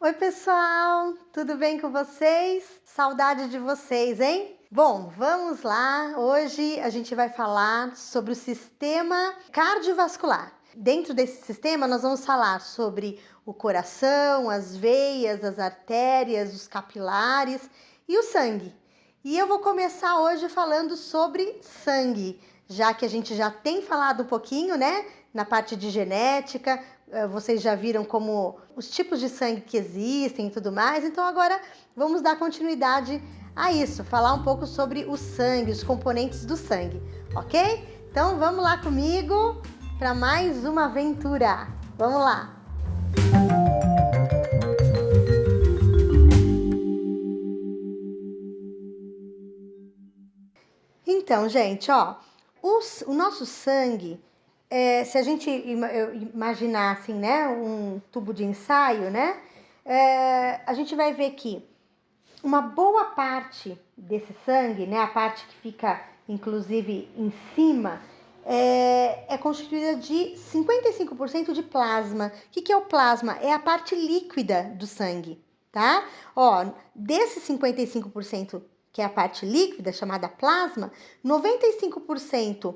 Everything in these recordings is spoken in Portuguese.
Oi, pessoal, tudo bem com vocês? Saudade de vocês, hein? Bom, vamos lá. Hoje a gente vai falar sobre o sistema cardiovascular. Dentro desse sistema, nós vamos falar sobre o coração, as veias, as artérias, os capilares e o sangue. E eu vou começar hoje falando sobre sangue, já que a gente já tem falado um pouquinho, né, na parte de genética. Vocês já viram como os tipos de sangue que existem e tudo mais, então agora vamos dar continuidade a isso, falar um pouco sobre o sangue, os componentes do sangue, ok? Então vamos lá comigo para mais uma aventura. Vamos lá! Então, gente, ó, o nosso sangue, se a gente imaginar assim, né, um tubo de ensaio, né, a gente vai ver que uma boa parte desse sangue, né, a parte que fica inclusive em cima, é constituída de 55% de plasma. O que é o plasma? É a parte líquida do sangue, tá? Ó, desses 55% que é a parte líquida, chamada plasma, 95%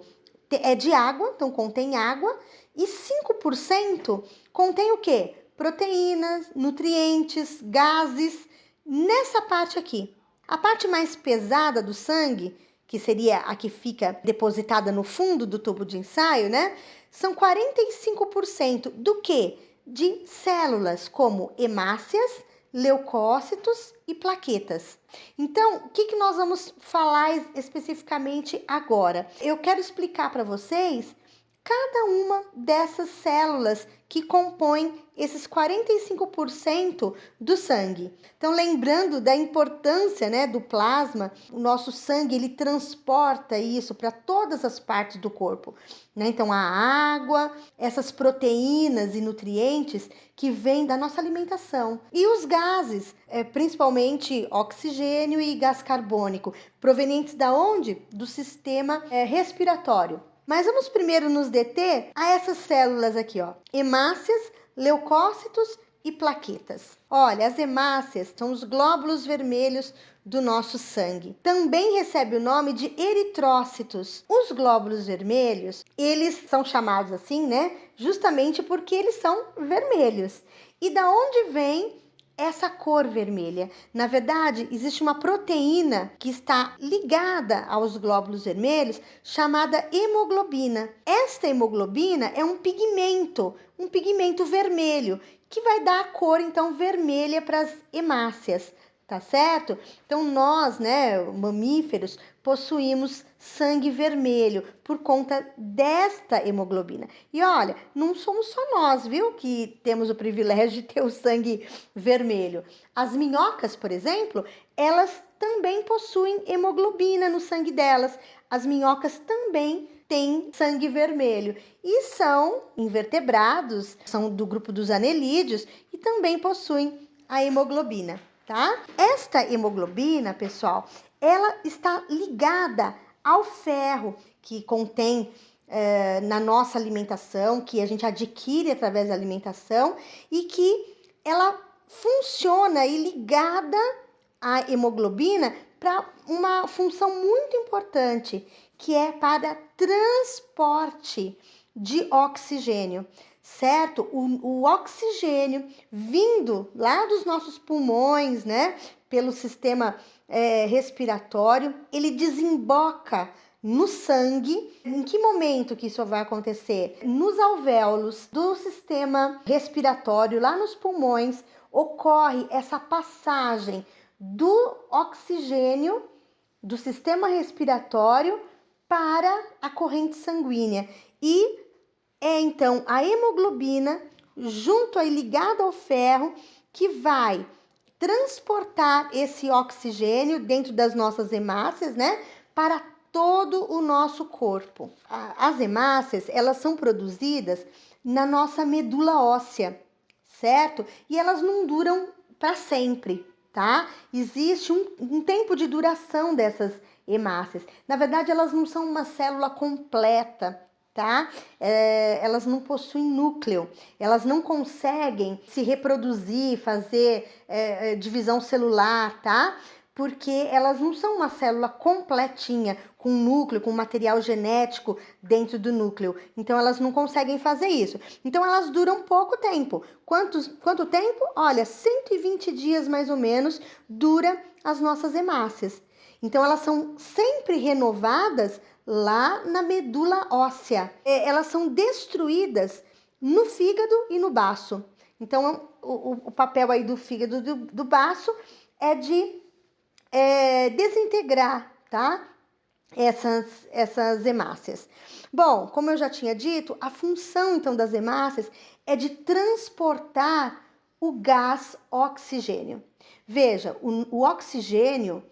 é de água, então contém água, e 5% contém o quê? Proteínas, nutrientes, gases, nessa parte aqui. A parte mais pesada do sangue, que seria a que fica depositada no fundo do tubo de ensaio, né? São 45% do quê? De células como hemácias, leucócitos e plaquetas. Então, o que nós vamos falar especificamente agora? Eu quero explicar para vocês cada uma dessas células que compõem esses 45% do sangue. Então, lembrando da importância, né, do plasma, o nosso sangue ele transporta isso para todas as partes do corpo, né? Então, a água, essas proteínas e nutrientes que vêm da nossa alimentação e os gases, principalmente oxigênio e gás carbônico, provenientes da onde? Do sistema respiratório. Mas vamos primeiro nos deter a essas células aqui, ó, hemácias, leucócitos e plaquetas. Olha, as hemácias são os glóbulos vermelhos do nosso sangue. Também recebe o nome de eritrócitos. Os glóbulos vermelhos, eles são chamados assim, né? Justamente porque eles são vermelhos. E da onde vem essa cor vermelha? Na verdade, existe uma proteína que está ligada aos glóbulos vermelhos chamada hemoglobina. Esta hemoglobina é um pigmento vermelho que vai dar a cor então vermelha para as hemácias, tá certo? Então nós, né, mamíferos, possuímos sangue vermelho por conta desta hemoglobina. E olha, não somos só nós, viu, que temos o privilégio de ter o sangue vermelho. As minhocas, por exemplo, elas também possuem hemoglobina no sangue delas. As minhocas também têm sangue vermelho e são invertebrados, são do grupo dos anelídeos e também possuem a hemoglobina, tá? Esta hemoglobina, pessoal, ela está ligada ao ferro que contém na nossa alimentação, que a gente adquire através da alimentação e que ela funciona e ligada à hemoglobina para uma função muito importante, que é para transporte de oxigênio, certo? O oxigênio vindo lá dos nossos pulmões, né, pelo sistema respiratório, ele desemboca no sangue. Em que momento que isso vai acontecer? Nos alvéolos do sistema respiratório, lá nos pulmões, ocorre essa passagem do oxigênio do sistema respiratório para a corrente sanguínea. E é então a hemoglobina, junto aí ligada ao ferro, que vai transportar esse oxigênio dentro das nossas hemácias, né, para todo o nosso corpo. As hemácias, elas são produzidas na nossa medula óssea, certo? E elas não duram para sempre, tá? Existe um tempo de duração dessas hemácias. Na verdade, elas não são uma célula completa, tá? Elas não possuem núcleo, elas não conseguem se reproduzir, fazer divisão celular, tá? Porque elas não são uma célula completinha, com núcleo, com material genético dentro do núcleo. Então, elas não conseguem fazer isso. Então, elas duram pouco tempo. Quanto tempo? Olha, 120 dias mais ou menos dura as nossas hemácias. Então, elas são sempre renovadas lá na medula óssea. Elas são destruídas no fígado e no baço. Então, o papel aí do fígado e do baço é de desintegrar, tá? Essas hemácias. Bom, como eu já tinha dito, a função então das hemácias é de transportar o gás oxigênio. Veja, o oxigênio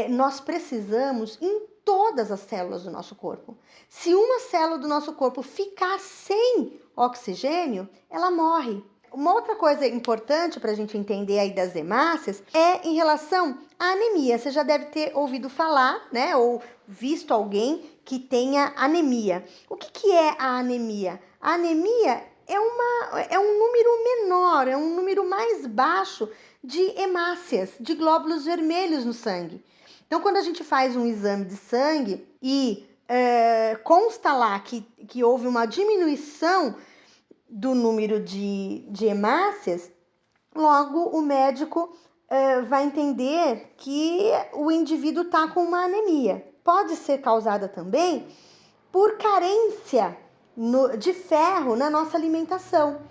nós precisamos em todas as células do nosso corpo. Se uma célula do nosso corpo ficar sem oxigênio, ela morre. Uma outra coisa importante para a gente entender aí das hemácias é em relação à anemia. Você já deve ter ouvido falar, né, ou visto alguém que tenha anemia. O que é a anemia? A anemia é um número menor, é um número mais baixo de hemácias, de glóbulos vermelhos no sangue. Então, quando a gente faz um exame de sangue e consta lá que houve uma diminuição do número de hemácias, logo o médico vai entender que o indivíduo está com uma anemia. Pode ser causada também por carência de ferro na nossa alimentação,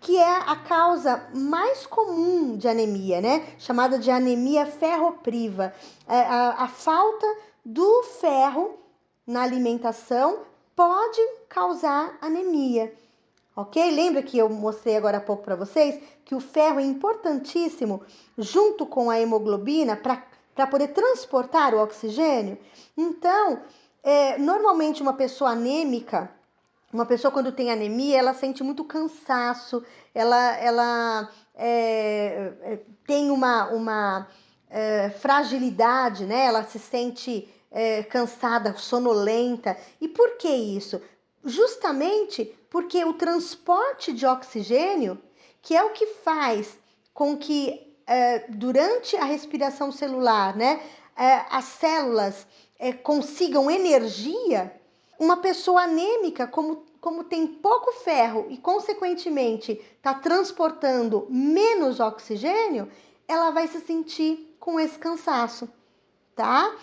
que é a causa mais comum de anemia, né? Chamada de anemia ferropriva. A falta do ferro na alimentação pode causar anemia. Ok? Lembra que eu mostrei agora há pouco para vocês que o ferro é importantíssimo junto com a hemoglobina para poder transportar o oxigênio? Então, normalmente uma pessoa anêmica, uma pessoa quando tem anemia, ela sente muito cansaço, ela tem uma fragilidade, né? Ela se sente cansada, sonolenta. E por que isso? Justamente porque o transporte de oxigênio, que é o que faz com que durante a respiração celular, né, as células consigam energia, uma pessoa anêmica, como tem pouco ferro e, consequentemente, está transportando menos oxigênio, ela vai se sentir com esse cansaço, tá?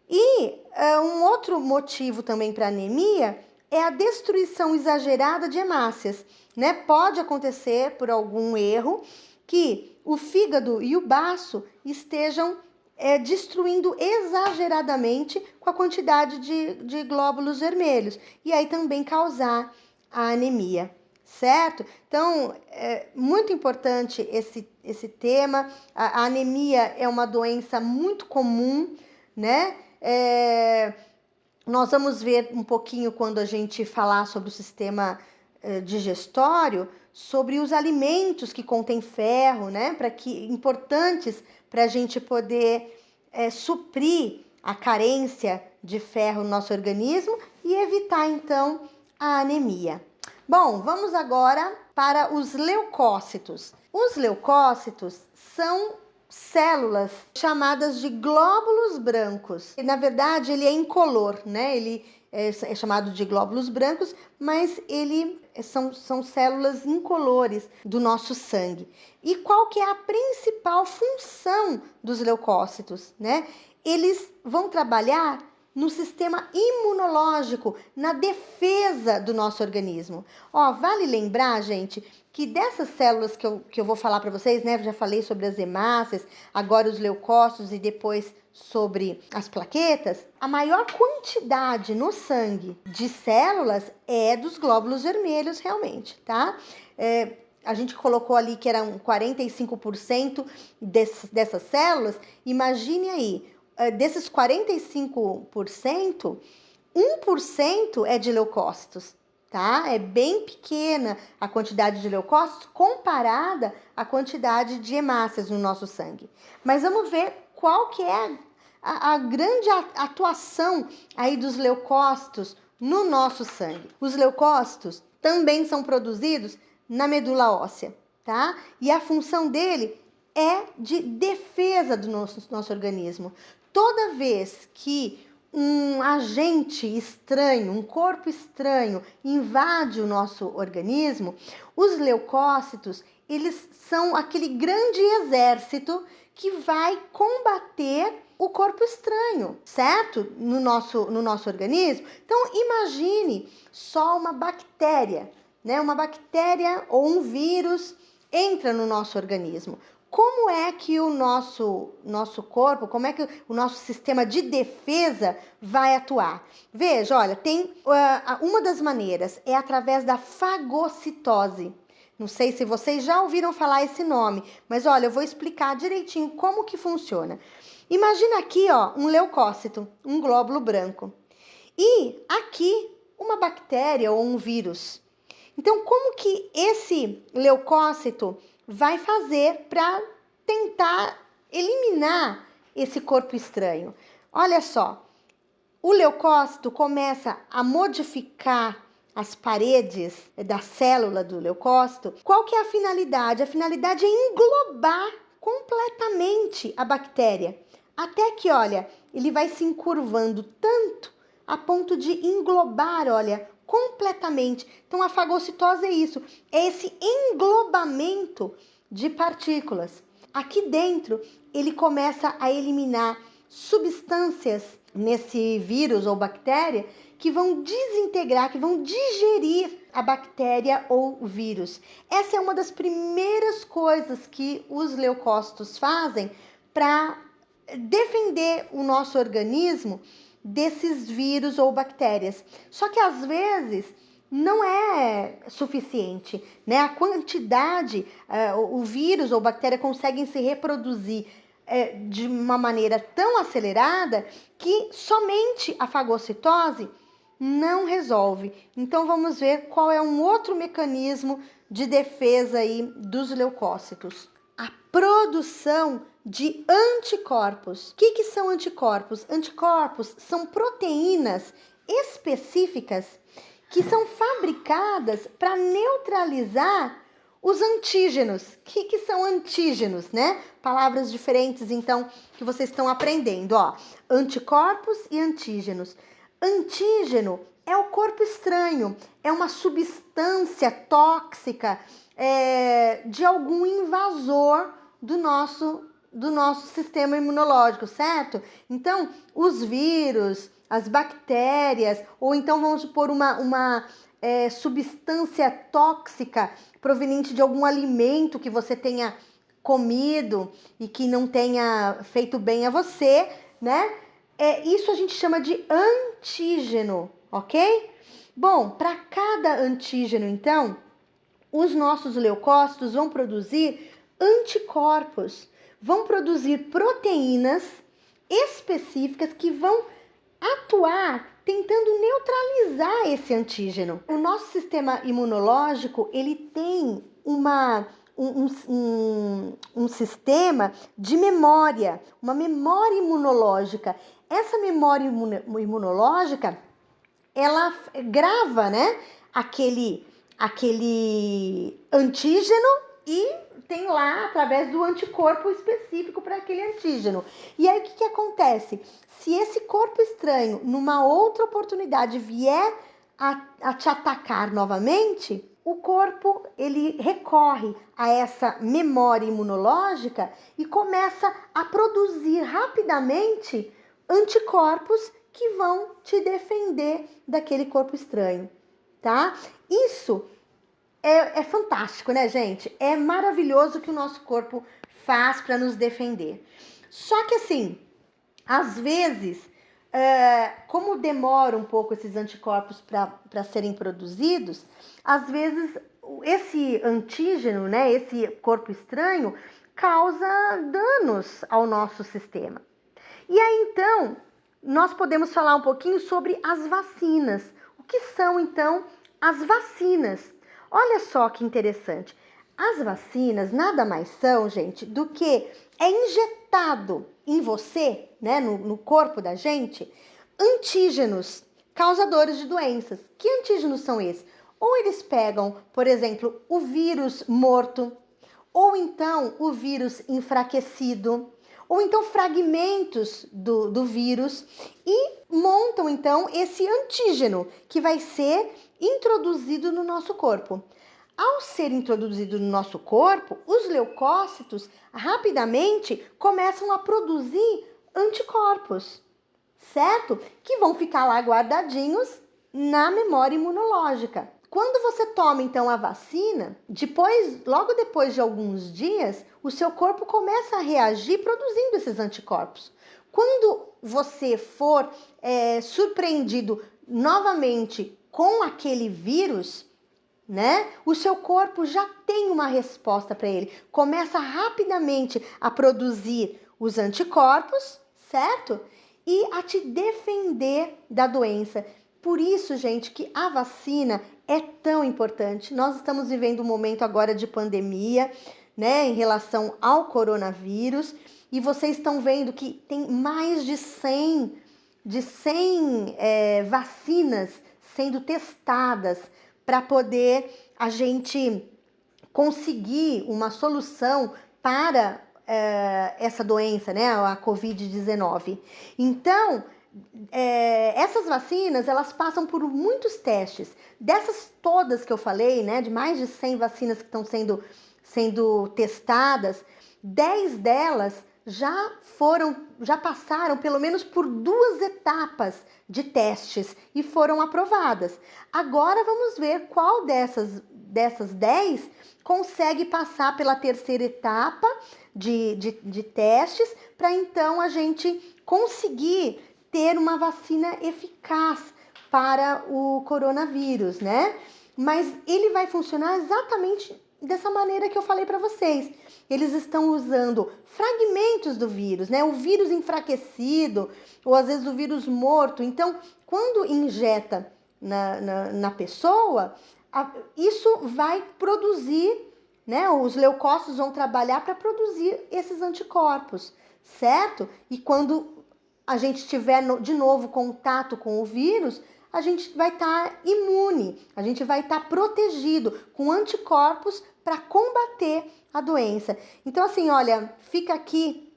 E um outro motivo também para anemia é a destruição exagerada de hemácias, né? Pode acontecer por algum erro que o fígado e o baço estejam destruindo exageradamente com a quantidade de glóbulos vermelhos e aí também causar a anemia, certo? Então, é muito importante esse tema. A anemia é uma doença muito comum, né? Nós vamos ver um pouquinho quando a gente falar sobre o sistema digestório, sobre os alimentos que contêm ferro, né? Importantes para a gente poder suprir a carência de ferro no nosso organismo e evitar então a anemia. Bom, vamos agora para os leucócitos. Os leucócitos são células chamadas de glóbulos brancos. E, na verdade, ele é incolor, né? Ele é chamado de glóbulos brancos, mas são células incolores do nosso sangue. E qual que é a principal função dos leucócitos, né? Eles vão trabalhar no sistema imunológico, na defesa do nosso organismo. Vale lembrar, gente, que dessas células que eu vou falar para vocês, né? Já falei sobre as hemácias, agora os leucócitos e depois sobre as plaquetas. A maior quantidade no sangue de células é dos glóbulos vermelhos, realmente, tá? A gente colocou ali que eram 45% dessas células. Imagine aí, desses 45%, 1% é de leucócitos, tá? É bem pequena a quantidade de leucócitos comparada à quantidade de hemácias no nosso sangue. Mas vamos ver qual que é a grande atuação aí dos leucócitos no nosso sangue. Os leucócitos também são produzidos na medula óssea, tá? E a função dele é de defesa do nosso organismo. Toda vez que um agente estranho, um corpo estranho invade o nosso organismo, os leucócitos, eles são aquele grande exército que vai combater o corpo estranho, certo? No nosso organismo. Então, imagine só uma bactéria, né? Uma bactéria ou um vírus entra no nosso organismo. Como é que o nosso corpo, como é que o nosso sistema de defesa vai atuar? Veja, olha, tem uma das maneiras é através da fagocitose. Não sei se vocês já ouviram falar esse nome, mas olha, eu vou explicar direitinho como que funciona. Imagina aqui, ó, um leucócito, um glóbulo branco. E aqui uma bactéria ou um vírus. Então, como que esse leucócito vai fazer para tentar eliminar esse corpo estranho? Olha só, o leucócito começa a modificar as paredes da célula do leucócito. Qual que é a finalidade? A finalidade é englobar completamente a bactéria. Até que, olha, ele vai se encurvando tanto a ponto de englobar, olha, completamente. Então, a fagocitose é isso, é esse englobamento de partículas. Aqui dentro, ele começa a eliminar substâncias nesse vírus ou bactéria que vão desintegrar, que vão digerir a bactéria ou vírus. Essa é uma das primeiras coisas que os leucócitos fazem para defender o nosso organismo desses vírus ou bactérias. Só que às vezes não é suficiente, né? A quantidade, o vírus ou bactéria conseguem se reproduzir de uma maneira tão acelerada que somente a fagocitose não resolve. Então vamos ver qual é um outro mecanismo de defesa aí dos leucócitos. A produção de anticorpos. O que são anticorpos? Anticorpos são proteínas específicas que são fabricadas para neutralizar os antígenos. O que são antígenos, né? Palavras diferentes, então, que vocês estão aprendendo, ó. Anticorpos e antígenos. Antígeno é o corpo estranho, é uma substância tóxica de algum invasor do nosso sistema imunológico, certo? Então, os vírus, as bactérias, ou então vamos supor uma substância tóxica proveniente de algum alimento que você tenha comido e que não tenha feito bem a você, né? Isso a gente chama de antígeno, ok? Bom, para cada antígeno, então, os nossos leucócitos vão produzir anticorpos, vão produzir proteínas específicas que vão atuar tentando neutralizar esse antígeno. O nosso sistema imunológico, ele tem um sistema de memória, uma memória imunológica. Essa memória imunológica, ela grava, né, aquele antígeno e tem lá através do anticorpo específico para aquele antígeno. E aí o que acontece? Se esse corpo estranho, numa outra oportunidade, vier a te atacar novamente, o corpo ele recorre a essa memória imunológica e começa a produzir rapidamente anticorpos que vão te defender daquele corpo estranho, tá? Isso é fantástico, né, gente? É maravilhoso o que o nosso corpo faz para nos defender. Só que assim, às vezes, como demora um pouco esses anticorpos para serem produzidos, às vezes esse antígeno, né, esse corpo estranho, causa danos ao nosso sistema. E aí, então, nós podemos falar um pouquinho sobre as vacinas. O que são, então, as vacinas? Olha só que interessante. As vacinas nada mais são, gente, do que é injetado em você, né, no corpo da gente, antígenos causadores de doenças. Que antígenos são esses? Ou eles pegam, por exemplo, o vírus morto, ou então o vírus enfraquecido, ou então fragmentos do vírus e montam então esse antígeno que vai ser introduzido no nosso corpo. Ao ser introduzido no nosso corpo, os leucócitos rapidamente começam a produzir anticorpos, certo? Que vão ficar lá guardadinhos na memória imunológica. Quando você toma então a vacina, logo depois de alguns dias, o seu corpo começa a reagir produzindo esses anticorpos. Quando você for surpreendido novamente com aquele vírus, né? O seu corpo já tem uma resposta para ele. Começa rapidamente a produzir os anticorpos, certo? E a te defender da doença. Por isso, gente, que a vacina é tão importante. Nós estamos vivendo um momento agora de pandemia, né, em relação ao coronavírus, e vocês estão vendo que tem mais de 100 vacinas sendo testadas para poder a gente conseguir uma solução para essa doença, né, a Covid-19. Então, essas vacinas, elas passam por muitos testes. Dessas todas que eu falei, né, de mais de 100 vacinas que estão sendo testadas, 10 delas já passaram pelo menos por 2 etapas de testes e foram aprovadas. Agora vamos ver qual dessas 10 consegue passar pela terceira etapa de testes, para então a gente conseguir ter uma vacina eficaz para o coronavírus, né? Mas ele vai funcionar exatamente dessa maneira que eu falei para vocês. Eles estão usando fragmentos do vírus, né? O vírus enfraquecido, ou às vezes o vírus morto. Então, quando injeta na pessoa, isso vai produzir, né? Os leucócitos vão trabalhar para produzir esses anticorpos, certo? E quando a gente tiver de novo contato com o vírus, a gente vai estar imune, a gente vai estar protegido com anticorpos para combater a doença. Então, assim, olha, fica aqui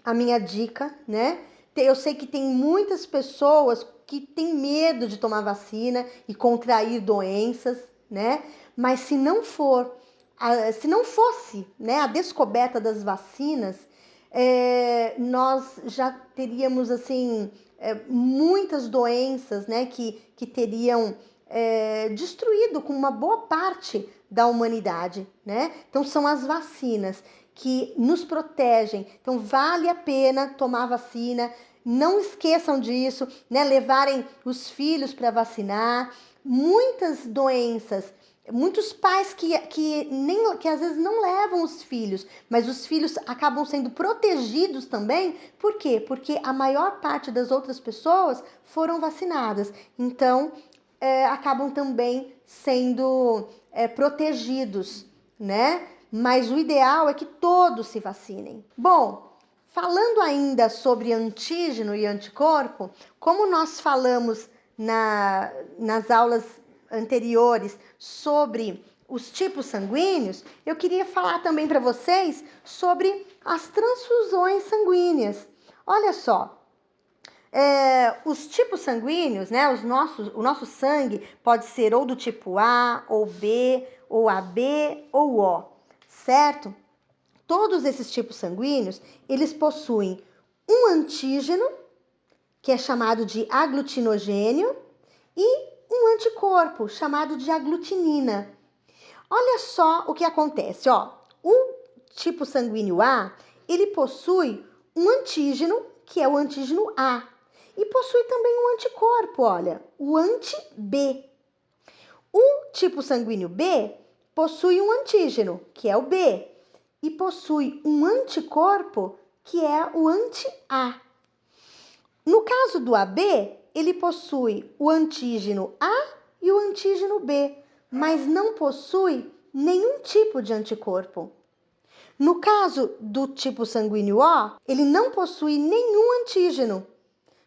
a minha dica, né? Eu sei que tem muitas pessoas que têm medo de tomar vacina e contrair doenças, né? Mas se não fosse, né, a descoberta das vacinas, nós já teríamos assim muitas doenças, né, que teriam destruído com uma boa parte da humanidade, né? Então são as vacinas que nos protegem. Então vale a pena tomar vacina. Não esqueçam disso, né? Levarem os filhos para vacinar. Muitas doenças, muitos pais que às vezes não levam os filhos, mas os filhos acabam sendo protegidos também. Por quê? Porque a maior parte das outras pessoas foram vacinadas. Então, acabam também sendo protegidos, né? Mas o ideal é que todos se vacinem. Bom, falando ainda sobre antígeno e anticorpo, como nós falamos nas aulas anteriores sobre os tipos sanguíneos, eu queria falar também para vocês sobre as transfusões sanguíneas. Olha só, os tipos sanguíneos, né? O nosso sangue pode ser ou do tipo A, ou B, ou AB, ou O, certo? Todos esses tipos sanguíneos, eles possuem um antígeno, que é chamado de aglutinogênio, e um anticorpo, chamado de aglutinina. Olha só o que acontece, ó. O tipo sanguíneo A, ele possui um antígeno, que é o antígeno A, e possui também um anticorpo, olha, o anti-B. O tipo sanguíneo B possui um antígeno, que é o B, e possui um anticorpo, que é o anti-A. No caso do AB, ele possui o antígeno A e o antígeno B, mas não possui nenhum tipo de anticorpo. No caso do tipo sanguíneo O, ele não possui nenhum antígeno,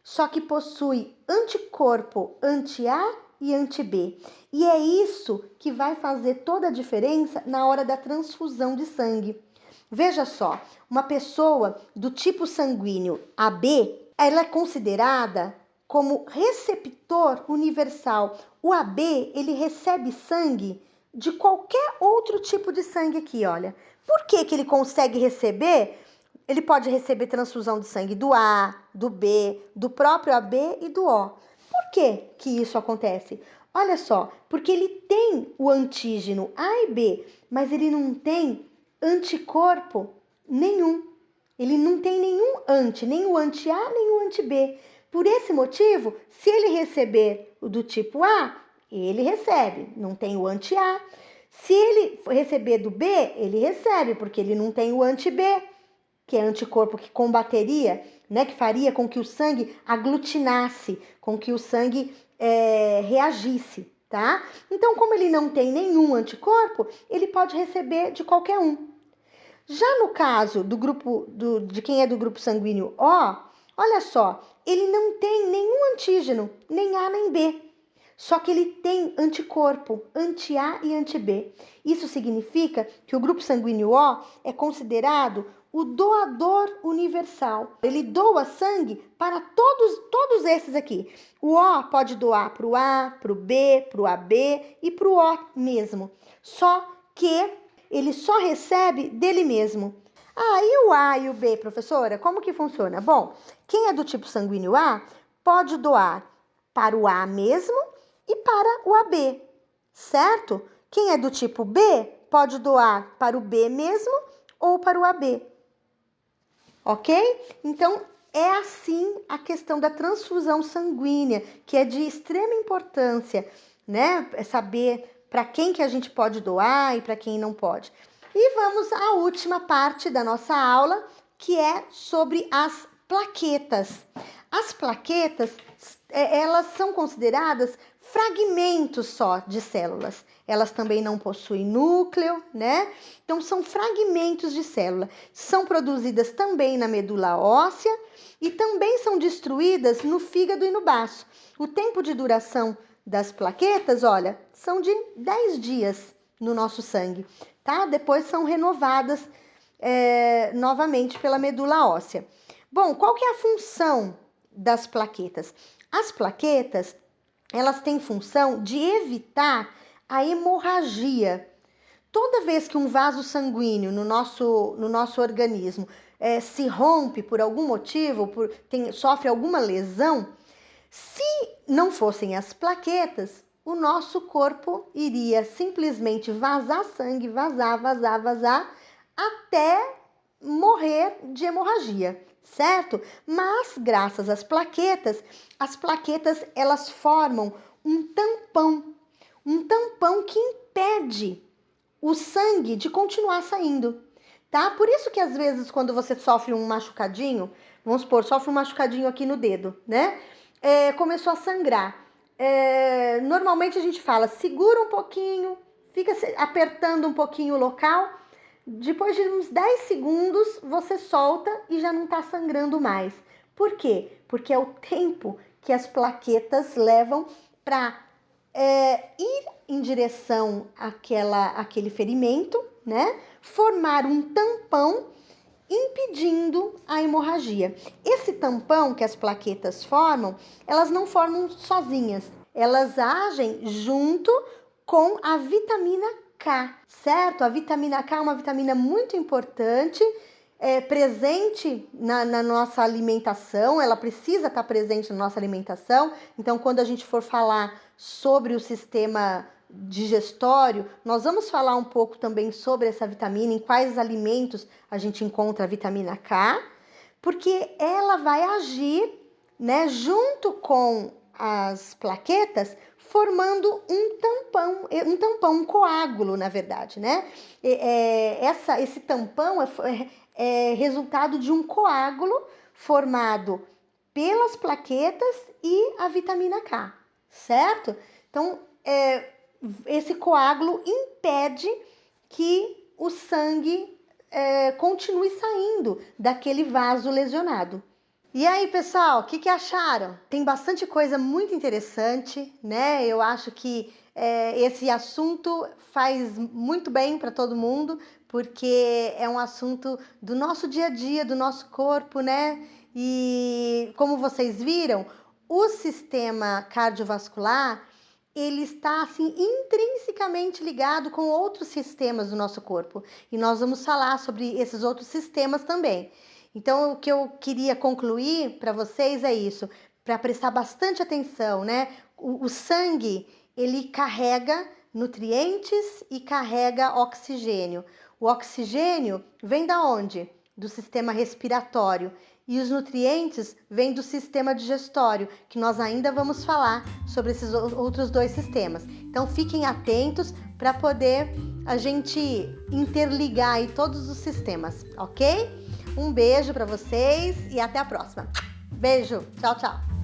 só que possui anticorpo anti-A e anti-B. E é isso que vai fazer toda a diferença na hora da transfusão de sangue. Veja só, uma pessoa do tipo sanguíneo AB, ela é considerada como receptor universal. O AB, ele recebe sangue de qualquer outro tipo de sangue aqui, olha. Por que que ele consegue receber? Ele pode receber transfusão de sangue do A, do B, do próprio AB e do O. Por que que isso acontece? Olha só, porque ele tem o antígeno A e B, mas ele não tem anticorpo nenhum. Ele não tem nenhum nem o anti-A, nem o anti-B. Por esse motivo, se ele receber o do tipo A, ele recebe, não tem o anti-A. Se ele receber do B, ele recebe, porque ele não tem o anti-B, que é anticorpo que combateria, né, que faria com que o sangue aglutinasse, com que o sangue reagisse, tá? Então, como ele não tem nenhum anticorpo, ele pode receber de qualquer um. Já no caso do grupo de quem é do grupo sanguíneo O, olha só, ele não tem nenhum antígeno, nem A nem B. Só que ele tem anticorpo, anti-A e anti-B. Isso significa que o grupo sanguíneo O é considerado o doador universal. Ele doa sangue para todos esses aqui. O O pode doar para o A, para o B, para o AB e para o O mesmo. Só que ele só recebe dele mesmo. Ah, e o A e o B, professora? Como que funciona? Bom, quem é do tipo sanguíneo A pode doar para o A mesmo e para o AB, certo? Quem é do tipo B pode doar para o B mesmo ou para o AB, ok? Então, é assim a questão da transfusão sanguínea, que é de extrema importância, né? É saber para quem que a gente pode doar e para quem não pode. E vamos à última parte da nossa aula, que é sobre as plaquetas. As plaquetas, elas são consideradas fragmentos só de células. Elas também não possuem núcleo, né? Então, são fragmentos de célula. São produzidas também na medula óssea e também são destruídas no fígado e no baço. O tempo de duração das plaquetas, olha, são de 10 dias no nosso sangue, tá? Depois são renovadas novamente pela medula óssea. Bom, qual que é a função das plaquetas? As plaquetas, elas têm função de evitar a hemorragia. Toda vez que um vaso sanguíneo no nosso organismo se rompe por algum motivo, sofre alguma lesão, se não fossem as plaquetas, o nosso corpo iria simplesmente vazar sangue, vazar, até morrer de hemorragia, certo? Mas graças às plaquetas, as plaquetas elas formam um tampão que impede o sangue de continuar saindo, tá? Por isso que às vezes quando você sofre um machucadinho, vamos supor, sofre um machucadinho aqui no dedo, né? Começou a sangrar. Normalmente a gente fala, segura um pouquinho, fica apertando um pouquinho o local. Depois de uns 10 segundos, você solta e já não tá sangrando mais. Por quê? Porque é o tempo que as plaquetas levam para ir em direção àquele ferimento, né? Formar um tampão impedindo a hemorragia. Esse tampão que as plaquetas formam, elas não formam sozinhas, elas agem junto com a vitamina K, certo? A vitamina K é uma vitamina muito importante, presente na nossa alimentação, ela precisa estar presente na nossa alimentação. Então, quando a gente for falar sobre o sistema digestório, nós vamos falar um pouco também sobre essa vitamina, em quais alimentos a gente encontra a vitamina K, porque ela vai agir, né, junto com as plaquetas, formando um coágulo, na verdade, né? Esse tampão é resultado de um coágulo formado pelas plaquetas e a vitamina K, certo? Então, esse coágulo impede que o sangue continue saindo daquele vaso lesionado. E aí, pessoal, o que acharam? Tem bastante coisa muito interessante, né? Eu acho que esse assunto faz muito bem para todo mundo, porque é um assunto do nosso dia a dia, do nosso corpo, né? E como vocês viram, o sistema cardiovascular, ele está assim intrinsecamente ligado com outros sistemas do nosso corpo. E nós vamos falar sobre esses outros sistemas também. Então, o que eu queria concluir para vocês é isso, para prestar bastante atenção, né? O sangue, ele carrega nutrientes e carrega oxigênio. O oxigênio vem da onde? Do sistema respiratório. E os nutrientes vêm do sistema digestório, que nós ainda vamos falar sobre esses outros dois sistemas. Então, fiquem atentos para poder a gente interligar aí todos os sistemas, ok? Um beijo para vocês e até a próxima. Beijo, tchau, tchau.